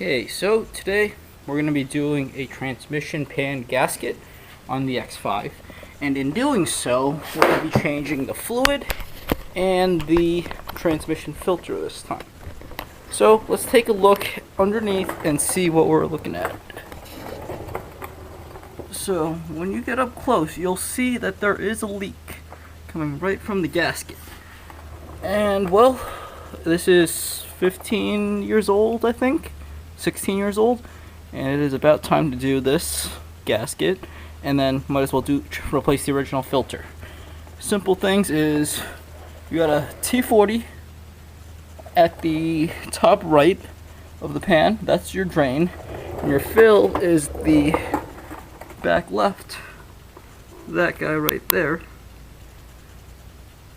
Okay, so today we're going to be doing a transmission pan gasket on the X5, and in doing so we're going to be changing the fluid and the transmission filter this time. So let's take a look underneath and see what we're looking at. So when you get up close, you'll see that there is a leak coming right from the gasket. And well, this is 15 years old, I think, 16 years old, and it is about time to do this gasket, and then might as well replace the original filter. Simple things is you got a T40 at the top right of the pan, that's your drain, and your fill is the back left, that guy right there.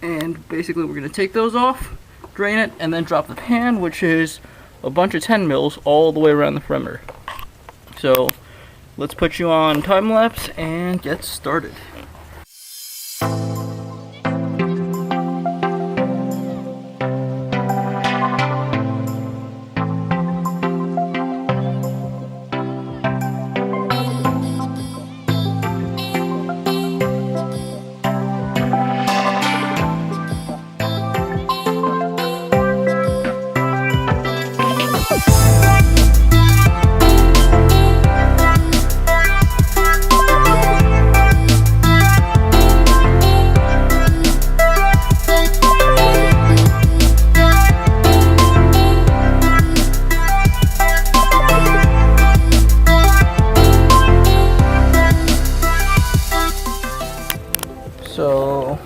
And basically we're going to take those off, drain it, and then drop the pan, which is a bunch of 10 mils all the way around the perimeter. So let's put you on time lapse and get started. So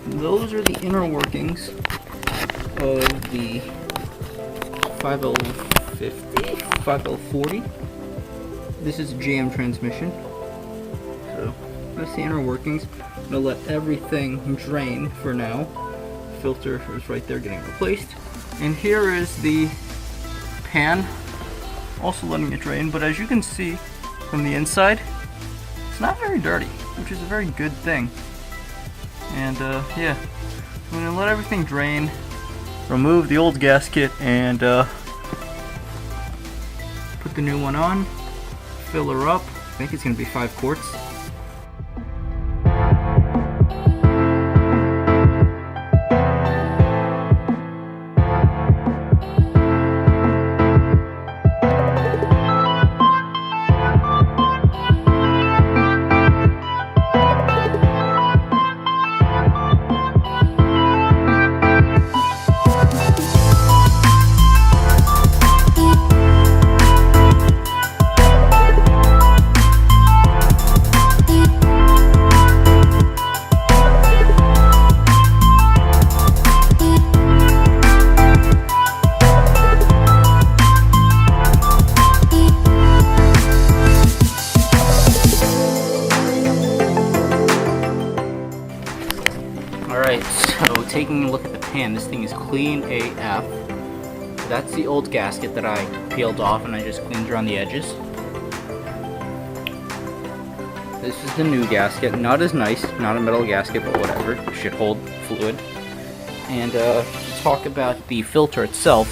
those are the inner workings of the 5050, 5040. This is a GM transmission. So that's the inner workings. I'm gonna let everything drain for now. Filter is right there getting replaced. And here is the pan, also letting it drain, but as you can see from the inside, it's not very dirty, which is a very good thing. And yeah, I'm gonna let everything drain, remove the old gasket, and put the new one on, fill her up. I think it's gonna be 5 quarts. Alright, so taking a look at the pan, this thing is clean AF. That's the old gasket that I peeled off and I just cleaned around the edges. This is the new gasket, not as nice, not a metal gasket, but whatever, it should hold fluid. And to talk about the filter itself,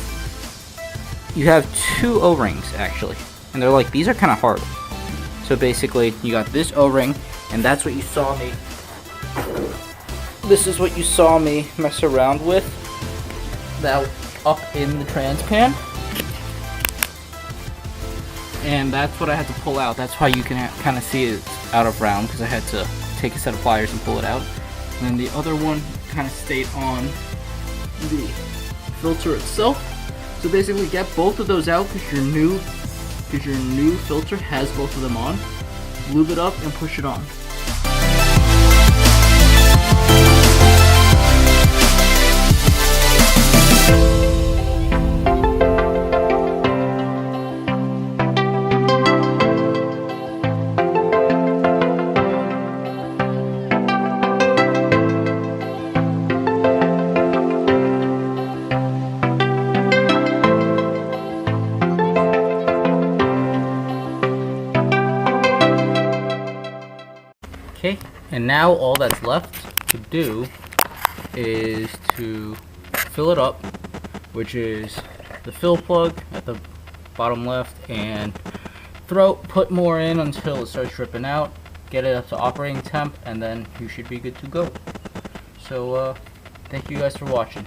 you have 2 O-rings actually, and they're like, these are kind of hard. So basically, you got this O-ring, and that's what you saw me This is what you saw me mess around with, that up in the trans pan, and that's what I had to pull out. That's why you can kind of see it's out of round, because I had to take a set of pliers and pull it out. And then the other one kind of stayed on the filter itself. So basically, get both of those out because your new filter has both of them on. Lube it up and push it on. Okay, and now all that's left to do is to fill it up, which is the fill plug at the bottom left, and put more in until it starts dripping out. Get it up to operating temp, and then you should be good to go. So thank you guys for watching.